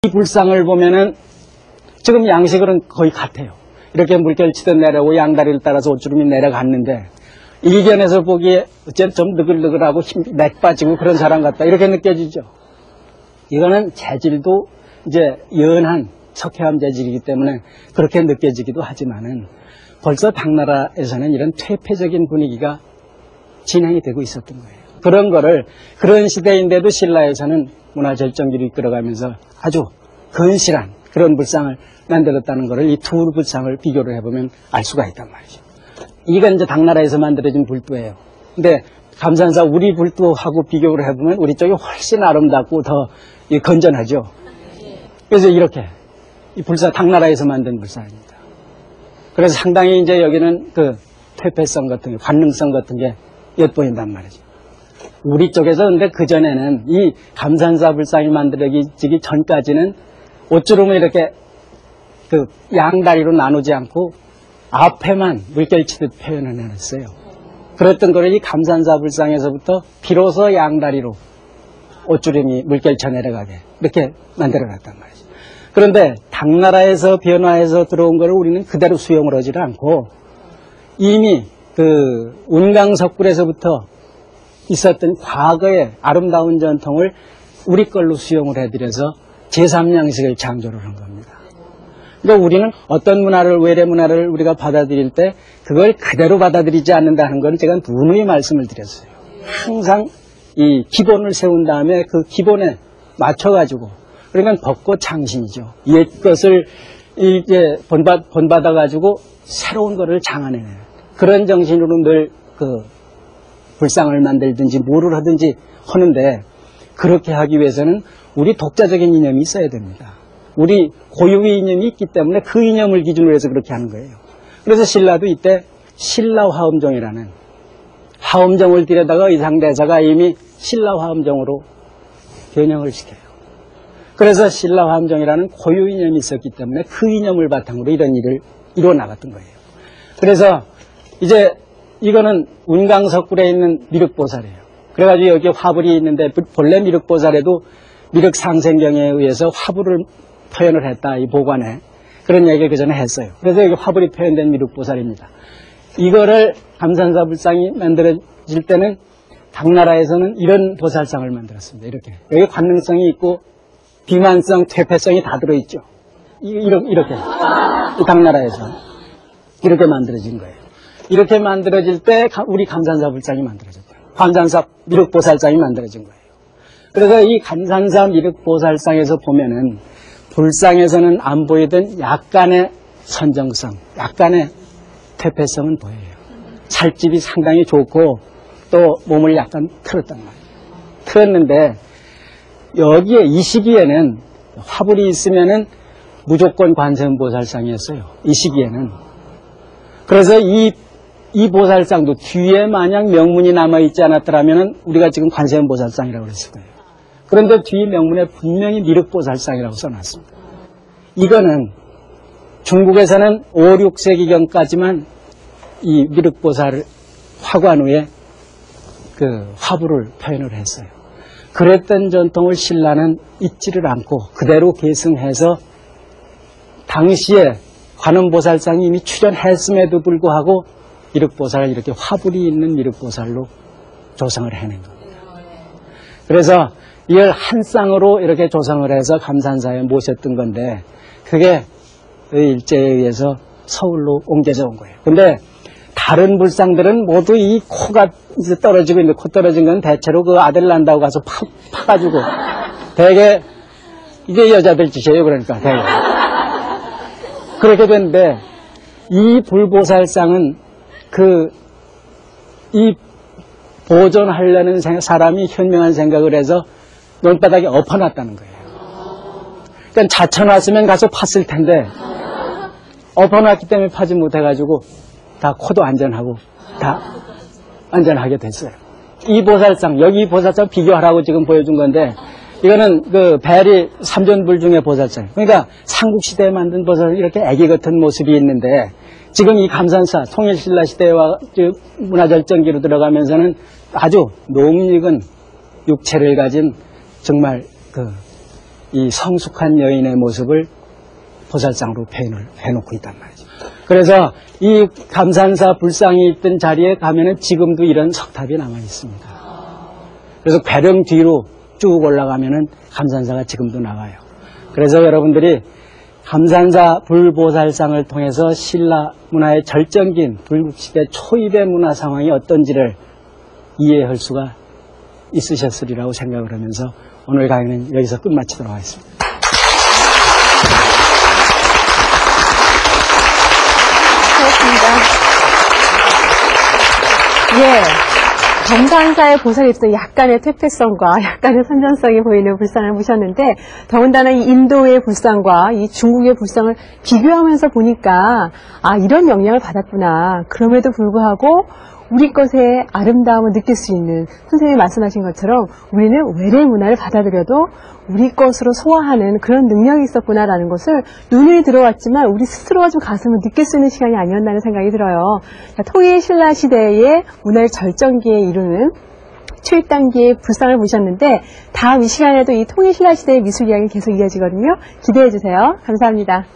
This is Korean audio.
이 불상을 보면은 지금 양식으로는 거의 같아요. 이렇게 물결 치듯 내려오고 양다리를 따라서 옷주름이 내려갔는데 일견에서 보기에 어쨌든 좀 느글느글하고 힘이 맥 빠지고 그런 사람 같다 이렇게 느껴지죠. 이거는 재질도 이제 연한 석회암 재질이기 때문에 그렇게 느껴지기도 하지만은 벌써 당나라에서는 이런 퇴폐적인 분위기가 진행이 되고 있었던 거예요. 그런 거를 그런 시대인데도 신라에서는 문화절정기를 이끌어가면서 아주 건실한 그런 불상을 만들었다는 것을 이 두 불상을 비교를 해보면 알 수가 있단 말이죠. 이건 이제 당나라에서 만들어진 불도예요. 근데 감산사 우리 불도하고 비교를 해보면 우리 쪽이 훨씬 아름답고 더 건전하죠. 그래서 이렇게 이 불상 당나라에서 만든 불상입니다. 그래서 상당히 이제 여기는 그 퇴폐성 같은 게, 관능성 같은 게 엿보인단 말이죠. 우리 쪽에서 근데 그전에는 이 감산사 불상이 만들어지기 전까지는 옷주름을 이렇게 그 양다리로 나누지 않고 앞에만 물결치듯 표현을 해놨어요. 그랬던 거를 이 감산사 불상에서부터 비로소 양다리로 옷주름이 물결쳐 내려가게 이렇게 만들어놨단 말이죠. 그런데 당나라에서 변화해서 들어온 거를 우리는 그대로 수용을 하지를 않고 이미 그 운강석굴에서부터 있었던 과거의 아름다운 전통을 우리 걸로 수용을 해드려서 제3양식을 창조를 한 겁니다. 그러니까 우리는 어떤 문화를, 외래 문화를 우리가 받아들일 때 그걸 그대로 받아들이지 않는다는 건 제가 누누이 말씀을 드렸어요. 항상 이 기본을 세운 다음에 그 기본에 맞춰가지고, 그러니까 벚꽃 창신이죠. 옛 것을 이제 본받아가지고 새로운 거를 장안해내는 그런 정신으로 늘 그 불상을 만들든지 뭐를 하든지 하는데, 그렇게 하기 위해서는 우리 독자적인 이념이 있어야 됩니다. 우리 고유의 이념이 있기 때문에 그 이념을 기준으로 해서 그렇게 하는 거예요. 그래서 신라도 이때 신라화엄종이라는 화엄종을 들여다가 의상대사가 이미 신라화엄종으로 변형을 시켜요. 그래서 신라화엄종이라는 고유 이념이 있었기 때문에 그 이념을 바탕으로 이런 일을 이루어 나갔던 거예요. 그래서 이제 이거는 운강석굴에 있는 미륵보살이에요. 그래가지고 여기 화불이 있는데 본래 미륵보살에도 미륵상생경에 의해서 화불을 표현을 했다, 이 보관에. 그런 얘기를 그 전에 했어요. 그래서 여기 화불이 표현된 미륵보살입니다. 이거를 감산사 불상이 만들어질 때는 당나라에서는 이런 보살상을 만들었습니다. 이렇게. 여기 관능성이 있고 비만성, 퇴폐성이 다 들어있죠. 이렇게. 당나라에서. 이렇게 만들어진 거예요. 이렇게 만들어질 때 우리 감산사 불상이 만들어졌어요. 감산사 미륵보살상이 만들어진 거예요. 그래서 이 감산사 미륵보살상에서 보면은 불상에서는 안 보이던 약간의 선정성, 약간의 퇴폐성은 보여요. 살집이 상당히 좋고 또 몸을 약간 틀었단 말이에요. 틀었는데 여기에 이 시기에는 화불이 있으면은 무조건 관세음보살상이었어요. 이 시기에는. 그래서 이 보살상도 뒤에 만약 명문이 남아있지 않았더라면 우리가 지금 관세음보살상이라고 그랬을 거예요. 그런데 뒤 명문에 분명히 미륵보살상이라고 써놨습니다. 이거는 중국에서는 5, 6세기경까지만 이 미륵보살 화관 위에 그 화불을 표현을 했어요. 그랬던 전통을 신라는 잊지를 않고 그대로 계승해서 당시에 관음보살상이 이미 출현했음에도 불구하고 미륵보살을 이렇게 화불이 있는 미륵보살로 조성을 해낸 겁니다. 그래서 이걸 한 쌍으로 이렇게 조성을 해서 감산사에 모셨던 건데 그게 일제에 의해서 서울로 옮겨져 온 거예요. 근데 다른 불상들은 모두 이 코가 이제 떨어지고 있는데 코 떨어진 건 대체로 그 아들 난다고 가서 파가지고 되게 이게 여자들 짓이에요. 그러니까 되게 그렇게 됐는데 이 불보살상은 이 보존하려는 사람이 현명한 생각을 해서 논바닥에 엎어놨다는 거예요. 그러니까 자쳐놨으면 가서 팠을 텐데 엎어놨기 때문에 파지 못해가지고 다 코도 안전하고 다 안전하게 됐어요. 이 보살상, 여기 보살상 비교하라고 지금 보여준 건데 이거는 그 벨이 삼존불 중의 보살상. 그러니까 삼국시대에 만든 보살은 이렇게 애기 같은 모습이 있는데 지금 이 감산사 통일신라 시대와 문화절정기로 이 성숙한 여인의 모습을 보살상으로 표현을 해놓고 있단 말이죠. 그래서 이 감산사 불상이 있던 자리에 가면은 지금도 이런 석탑이 남아 있습니다. 그래서 괴령 뒤로 쭉 올라가면은 감산사가 지금도 나와요. 그래서 여러분들이 감산사 불보살상을 통해서 신라 문화의 절정기인 불국시대 초입의 문화 상황이 어떤지를 이해할 수가 있으셨으리라고 생각을 하면서 오늘 강의는 여기서 끝마치도록 하겠습니다. 예. 감산사의 보살에 있어 약간의 퇴폐성과 약간의 선전성이 보이는 불상을 모셨는데, 더군다나 이 인도의 불상과 이 중국의 불상을 비교하면서 보니까, 아, 이런 영향을 받았구나. 그럼에도 불구하고 우리 것의 아름다움을 느낄 수 있는, 선생님이 말씀하신 것처럼 우리는 외래 문화를 받아들여도 우리 것으로 소화하는 그런 능력이 있었구나라는 것을 눈이 들어왔지만 우리 스스로가 좀 가슴을 느낄 수 있는 시간이 아니었나는 생각이 들어요. 통일 신라 시대의 문화의 절정기에 이르는 초입 단계의 불상을 보셨는데, 다음 이 시간에도 이 통일 신라 시대의 미술 이야기 계속 이어지거든요. 기대해 주세요. 감사합니다.